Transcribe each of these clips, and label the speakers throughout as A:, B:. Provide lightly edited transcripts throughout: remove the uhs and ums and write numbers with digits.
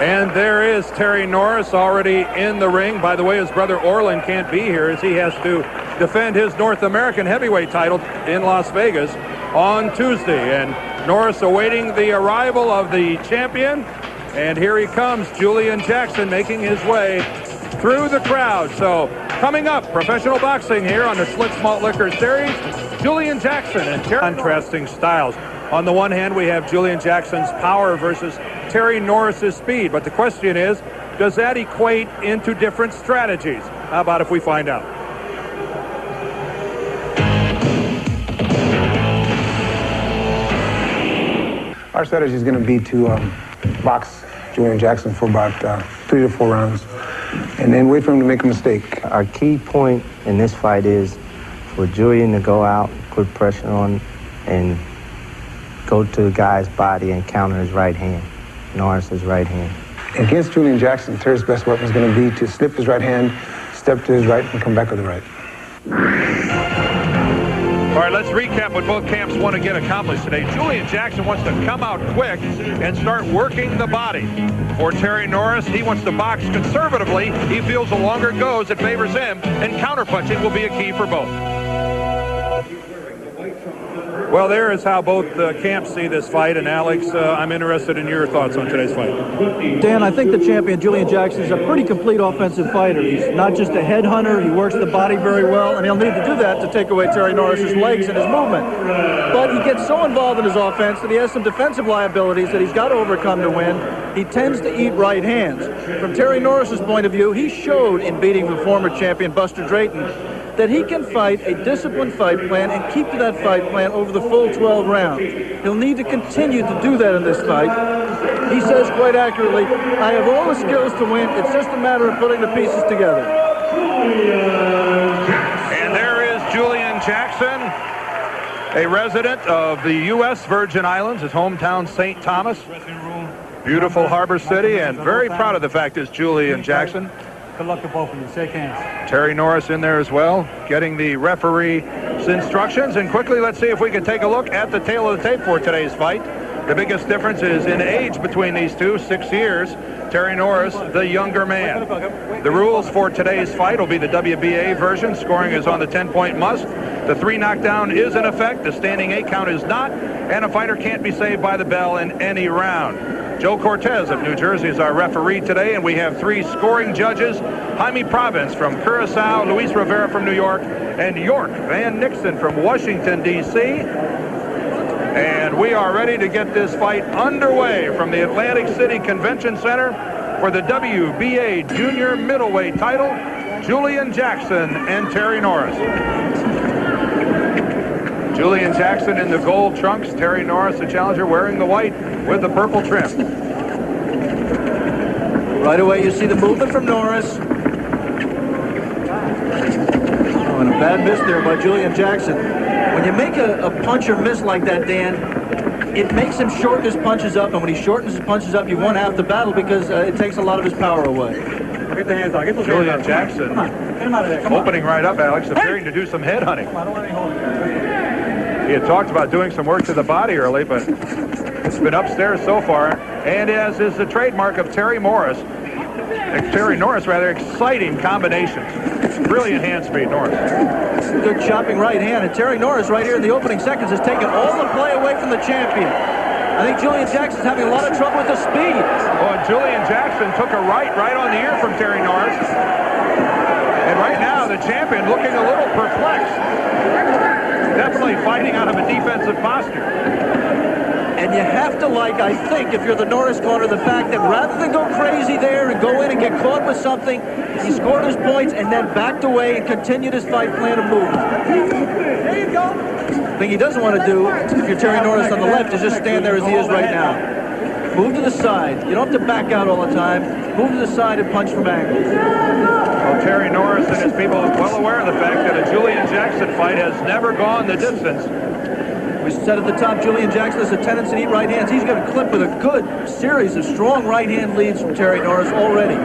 A: And there is Terry Norris already in the ring. By the way, his brother Orlin can't be here as he has to defend his North American heavyweight title in Las Vegas on Tuesday. And Norris awaiting the arrival of the champion. And here he comes, Julian Jackson, making his way through the crowd. So coming up, professional boxing here on the Schlitz Malt Liquor Series. Julian Jackson and contrasting styles. On the one hand, we have Julian Jackson's power versus Terry Norris's speed. But the question is, does that equate into different strategies? How about if we find out?
B: Our strategy is going to be to box Julian Jackson for about 3 to 4 rounds and then wait for him to make a mistake.
C: Our key point in this fight is for Julian to go out, put pressure on, and go to the guy's body and counter his right hand, Norris's right hand.
B: Against Julian Jackson, Terry's best weapon is going to be to slip his right hand, step to his right, and come back with the right.
A: All right, let's recap what both camps want to get accomplished today. Julian Jackson wants to come out quick and start working the body. For Terry Norris, he wants to box conservatively. He feels the longer it goes, it favors him, and counterpunching will be a key for both. Well, there is how both camps see this fight. And Alex, I'm interested in your thoughts on today's fight.
D: Dan, I think the champion, Julian Jackson, is a pretty complete offensive fighter. He's not just a headhunter. He works the body very well, and he'll need to do that to take away Terry Norris's legs and his movement. But he gets so involved in his offense that he has some defensive liabilities that he's got to overcome to win. He tends to eat right hands. From Terry Norris's point of view, he showed in beating the former champion, Buster Drayton, that he can fight a disciplined fight plan and keep to that fight plan over the full 12 rounds. He'll need to continue to do that in this fight. He says quite accurately, I have all the skills to win. It's just a matter of putting the pieces together.
A: And there is Julian Jackson, a resident of the U.S. Virgin Islands, his hometown St. Thomas. Beautiful harbor city, and very proud of the fact is Julian Jackson.
D: Good luck to both of you. Shake hands.
A: Terry Norris in there as well, getting the referee's instructions. And quickly, let's see if we can take a look at the tail of the tape for today's fight. The biggest difference is in age between these two, 6 years. Terry Norris, the younger man. The rules for today's fight will be the WBA version. Scoring is on the 10-point must. The 3 knockdown is in effect. The standing 8 count is not. And a fighter can't be saved by the bell in any round. Joe Cortez of New Jersey is our referee today, and we have 3 scoring judges. Jaime Province from Curacao, Luis Rivera from New York, and York Van Nixon from Washington, D.C. And we are ready to get this fight underway from the Atlantic City Convention Center for the WBA Junior Middleweight title, Julian Jackson and Terry Norris. Julian Jackson in the gold trunks, Terry Norris, the challenger, wearing the white with the purple trim.
D: Right away, you see the movement from Norris. Oh, and a bad miss there by Julian Jackson. When you make a puncher miss like that, Dan, it makes him shorten his punches up, and when he shortens his punches up, you won half the battle because it takes a lot of his power away.
E: Get the hands out. Get those
A: Julian
E: hands out.
A: Jackson
E: Come on. Get him out of there. Come
A: opening right up, Alex, appearing to do some head hunting.
E: on. I don't want any holding.
A: He had talked about doing some work to the body early, but it's been upstairs so far. And as is the trademark of Terry Norris, exciting combinations. Brilliant hand speed, Norris.
D: Good chopping right hand, and Terry Norris right here in the opening seconds has taken all the play away from the champion. I think Julian Jackson's having a lot of trouble with the speed.
A: Oh, and Julian Jackson took a right on the ear from Terry Norris. And right now, the champion looking a little perplexed. Definitely fighting out of a defensive posture.
D: And you have to like, I think, if you're the Norris corner, the fact that rather than go crazy there and go in and get caught with something, he scored his points and then backed away and continued his fight plan of movement.
E: There you go.
D: The thing he doesn't want to do, if you're Terry Norris on the left, is just stand there as he is right now. Move to the side. You don't have to back out all the time. Move to the side and punch from angles.
A: Well, Terry Norris and his people are well aware of the fact that a Julian Jackson fight has never gone the distance.
D: We said at the top, Julian Jackson has a tendency to eat right hands. He's got a clip with a good series of strong right hand leads from Terry Norris already.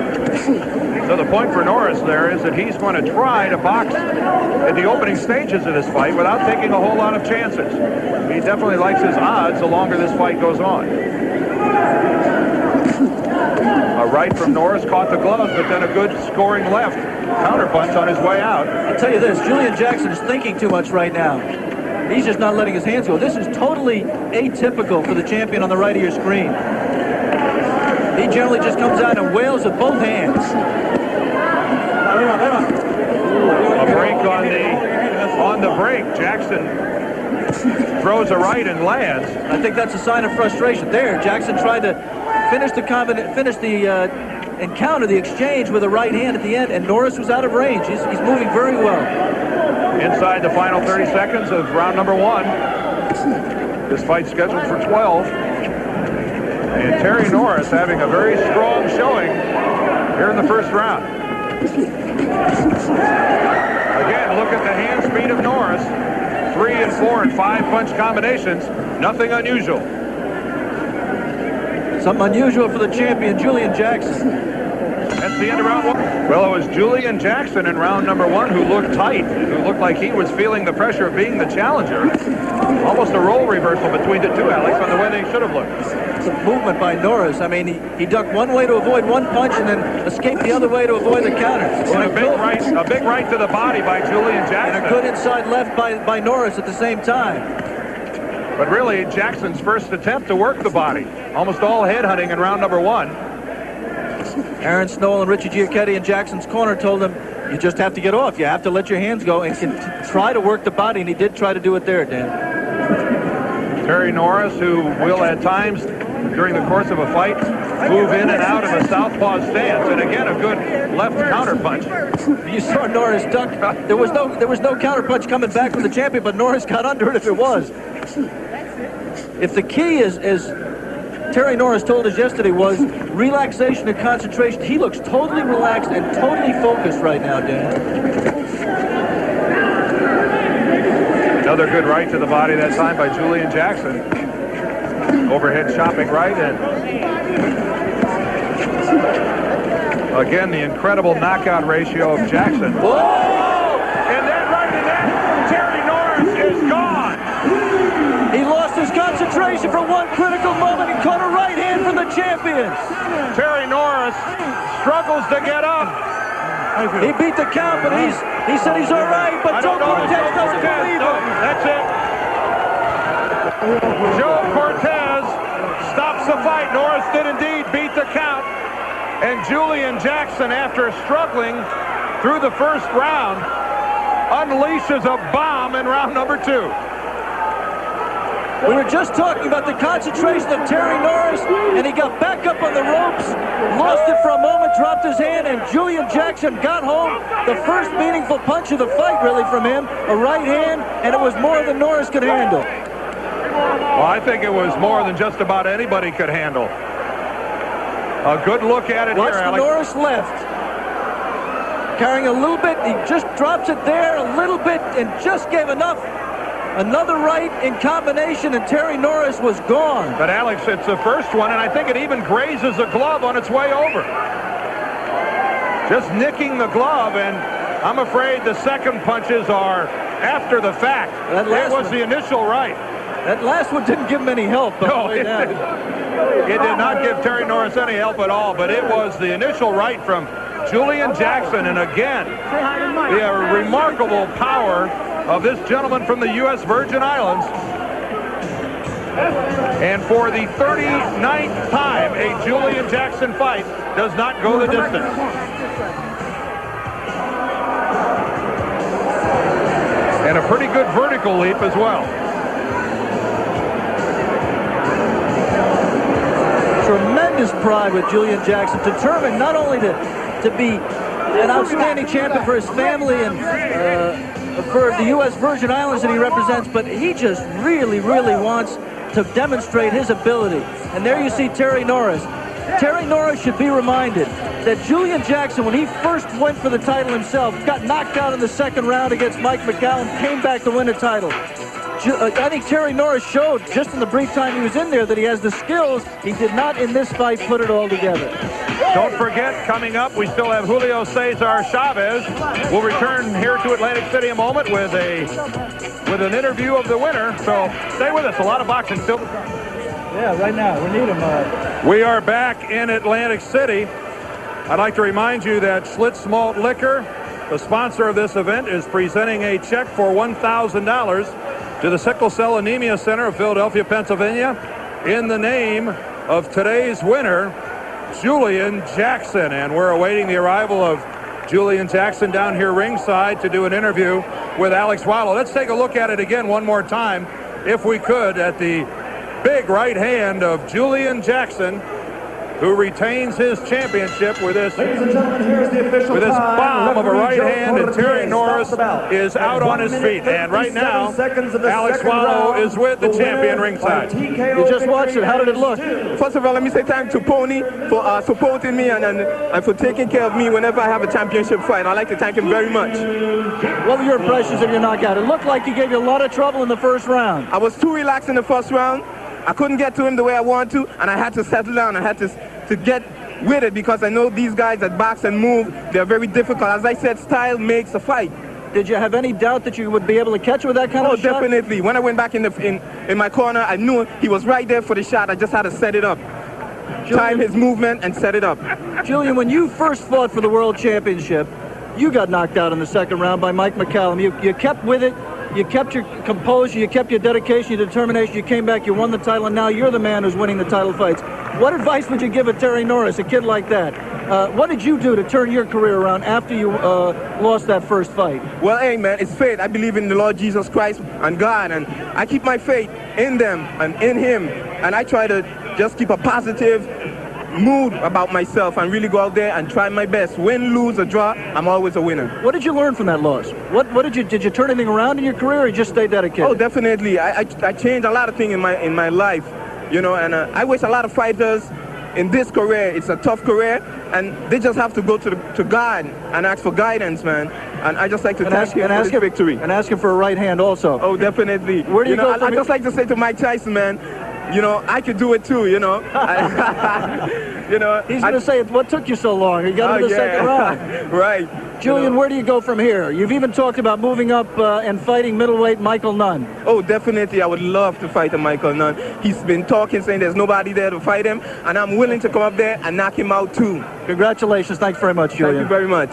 A: So the point for Norris there is that he's going to try to box at the opening stages of this fight without taking a whole lot of chances. He definitely likes his odds the longer this fight goes on. right from Norris, caught the gloves, but then a good scoring left counterpunch on his way out.
D: I'll tell you this, Julian Jackson is thinking too much right now. He's just not letting his hands go. This is totally atypical for the champion on the right of your screen. He generally just comes out and wails with both hands.
A: A break on the break. Jackson throws a right and lands.
D: I think that's a sign of frustration. There, Jackson tried to finish the encounter, the exchange with a right hand at the end, and Norris was out of range. He's moving very well.
A: Inside the final 30 seconds of round number 1. This fight's scheduled for 12. And Terry Norris having a very strong showing here in the first round. Again, look at the hand speed of Norris. 3 and 4 and 5 punch combinations. Nothing unusual.
D: Something unusual for the champion, Julian Jackson.
A: That's the end of round 1. Well, it was Julian Jackson in round number 1 who looked tight, who looked like he was feeling the pressure of being the challenger. Almost a role reversal between the two, Alex, on the way they should have looked.
D: It's a movement by Norris. I mean, he ducked one way to avoid one punch and then escaped the other way to avoid the counter.
A: And a big right to the body by Julian Jackson.
D: And a good inside left by Norris at the same time.
A: But really, Jackson's first attempt to work the body. Almost all headhunting in round number 1.
D: Aaron Snowell and Richie Giacchetti in Jackson's corner told him, you just have to get off. You have to let your hands go and try to work the body, and he did try to do it there, Dan.
A: Terry Norris, who will at times during the course of a fight move in and out of a southpaw stance, and again a good left counter punch.
D: You saw Norris duck. There was no counter punch coming back from the champion, but Norris got under it if it was. If the key is Terry Norris told us yesterday was relaxation and concentration. He looks totally relaxed and totally focused right now, Dan.
A: Another good right to the body that time by Julian Jackson. Overhead chopping right, and again the incredible knockout ratio of Jackson.
D: Whoa!
A: And then right to that, Terry Norris is gone.
D: He lost his concentration for one critical moment and caught a right hand from the champion.
A: Terry Norris struggles to get up.
D: He beat the count, but he said he's all right, but Joe Cortez doesn't believe him.
A: That's it. Joe Cortez stops the fight. Norris did indeed beat the count. And Julian Jackson, after struggling through the first round, unleashes a bomb in round number 2.
D: We were just talking about the concentration of Terry Norris, and he got back up on the ropes, lost it for a moment, dropped his hand, and Julian Jackson got home the first meaningful punch of the fight, really, from him, a right hand, and it was more than Norris could handle.
A: Well, I think it was more than just about anybody could handle. A good look at it.
D: Watch
A: here,
D: the
A: Alex.
D: Norris left. Carrying a little bit, he just drops it there a little bit and just gave enough. Another right in combination, and Terry Norris was gone.
A: But Alex, it's the first one, and I think it even grazes a glove on its way over. Just nicking the glove, and I'm afraid the second punches are after the fact. That was the initial right.
D: That last one didn't give him any help.
A: No, it did not give Terry Norris any help at all, but it was the initial right from Julian Jackson, and again, the remarkable power of this gentleman from the U.S. Virgin Islands. And for the 39th time, a Julian Jackson fight does not go the distance. And a pretty good vertical leap as well.
D: Tremendous pride with Julian Jackson, determined not only to be an outstanding champion for his family and for the U.S. Virgin Islands that he represents, but he just really, really wants to demonstrate his ability. And there you see Terry Norris. Terry Norris should be reminded that Julian Jackson, when he first went for the title himself, got knocked out in the second round against Mike McCallum, came back to win the title. I think Terry Norris showed just in the brief time he was in there that he has the skills. He did not in this fight put it all together.
A: Don't forget, coming up, we still have Julio Cesar Chavez. We'll return here to Atlantic City a moment with an interview of the winner. So stay with us. A lot of boxing still.
D: Yeah, right now. We need him.
A: We are back in Atlantic City. I'd like to remind you that Schlitz Malt Liquor, the sponsor of this event, is presenting a check for $1,000 to the Sickle Cell Anemia Center of Philadelphia, Pennsylvania, in the name of today's winner, Julian Jackson. And we're awaiting the arrival of Julian Jackson down here ringside to do an interview with Alex Wallow. Let's take a look at it again one more time, if we could, at the big right hand of Julian Jackson, who retains his championship with this bomb of a right hand, and Terry Norris is out on his feet. And right now, Alex Wallow is with the champion ringside.
D: You just watched it. How did it look?
F: First of all, let me say thanks to Pony for supporting me and for taking care of me whenever I have a championship fight. I'd like to thank him very much.
D: What were your impressions of your knockout? It looked like he gave you a lot of trouble in the first round.
F: I was too relaxed in the first round. I couldn't get to him the way I wanted to, and I had to settle down. I had to get with it because I know these guys that box and move, they're very difficult. As I said, style makes a fight.
D: Did you have any doubt that you would be able to catch with that kind of shot?
F: Oh, definitely. When I went back in my corner, I knew he was right there for the shot. I just had to set it up. Time his movement and set it up.
D: Julian, when you first fought for the World Championship, you got knocked out in the second round by Mike McCallum. You kept with it. You kept your composure, you kept your dedication, your determination, you came back, you won the title, and now you're the man who's winning the title fights. What advice would you give a Terry Norris, a kid like that? What did you do to turn your career around after you lost that first fight?
F: Well, hey, man, it's faith. I believe in the Lord Jesus Christ and God, and I keep my faith in them and in Him, and I try to just keep a positive mood about myself and really go out there and try my best. Win, lose, or draw, I'm always a winner.
D: What did you learn from that loss? What did you turn anything around in your career, or you just stay dedicated?
F: Oh, definitely. I changed a lot of things in my life, you know, and I wish a lot of fighters in this career, it's a tough career, and they just have to go to God and ask for guidance, man. And I just like to thank him for this victory.
D: And ask him for a right hand also.
F: Oh, definitely.
D: Where do you go
F: I just like to say to Mike Tyson, man, you know, I could do it too, you know. You know,
D: he's going to say, what took you so long? You got into the second round.
F: Right.
D: Julian, where do you go from here? You've even talked about moving up and fighting middleweight Michael Nunn.
F: Oh, definitely. I would love to fight a Michael Nunn. He's been talking, saying there's nobody there to fight him, and I'm willing to come up there and knock him out too.
D: Congratulations. Thanks very much, Julian.
F: Thank you very much.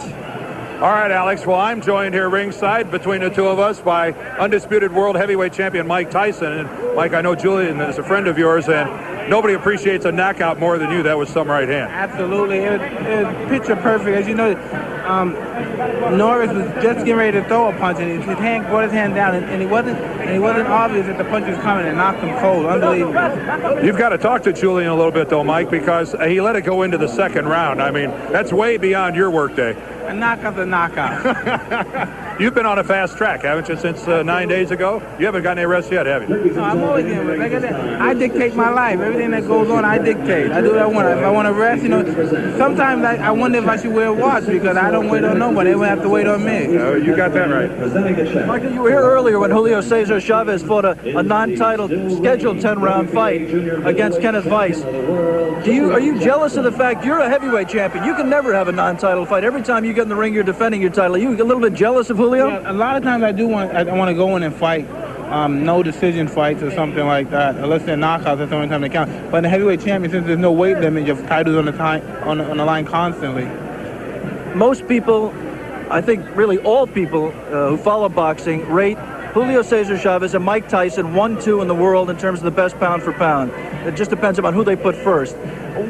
A: All right, Alex. Well, I'm joined here ringside between the two of us by undisputed world heavyweight champion Mike Tyson. And Mike, I know Julian is a friend of yours, and nobody appreciates a knockout more than you. That was some right hand.
G: Absolutely. It was picture perfect. As you know, Norris was just getting ready to throw a punch, and his hand brought his hand down, and it wasn't obvious that the punch was coming, and knocked him cold. Unbelievable.
A: You've got to talk to Julian a little bit, though, Mike, because he let it go into the second round. I mean, that's way beyond your workday.
G: A knockout's a knockout.
A: You've been on a fast track, haven't you, since 9 days ago? You haven't gotten any rest yet, have you?
G: No, I'm always getting rest. Like I said, I dictate my life. Everything that goes on, I dictate. I do what I want. If I want to rest, you know, sometimes I wonder if I should wear a watch because I don't wait on nobody. They would have to wait on me.
A: You got that right.
D: Michael, you were here earlier when Julio Cesar Chavez fought a non-title scheduled 10-round fight against Kenneth Weiss. Are you jealous of the fact you're a heavyweight champion? You can never have a non-title fight. Every time you get in the ring, you're defending your title. Are you a little bit jealous of Julio?
G: Yeah, a lot of times I want to go in and fight. No decision fights or something like that, unless they're knockouts. That's the only time they count. But in the heavyweight champion, since there's no weight limit, you have titles on the line constantly.
D: Most people, I think really all people who follow boxing, rate Julio Cesar Chavez and Mike Tyson 1-2 in the world in terms of the best pound for pound. It just depends upon who they put first.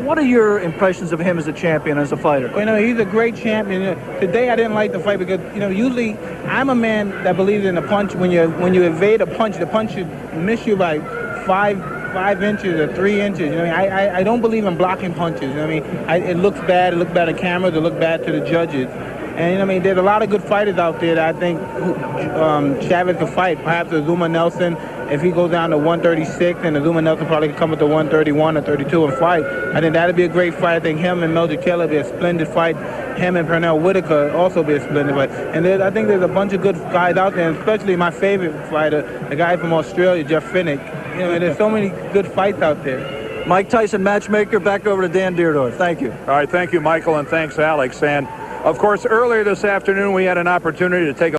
D: What are your impressions of him as a champion, as a fighter?
G: Well, you know, he's a great champion. You know, today I didn't like the fight because, you know, usually I'm a man that believes in a punch. When you evade a punch, the punch should miss you by 5 inches or 3 inches. You know, I don't believe in blocking punches. You know what I mean? It looks bad. It looks bad on camera. It looks bad to the judges. And, you know, I mean, there's a lot of good fighters out there that I think Chavez could fight. Perhaps Azuma Nelson, if he goes down to 136, and Azuma Nelson probably could come up to 131 or 32 and fight. I think that'd be a great fight. I think him and Melder Kelly would be a splendid fight. Him and Pernell Whitaker also be a splendid fight. And I think there's a bunch of good guys out there, and especially my favorite fighter, the guy from Australia, Jeff Finnick. You know, there's so many good fights out there.
D: Mike Tyson, matchmaker. Back over to Dan Deardorff. Thank you.
A: All right, thank you, Michael, and thanks, Alex. And, of course, earlier this afternoon, we had an opportunity to take a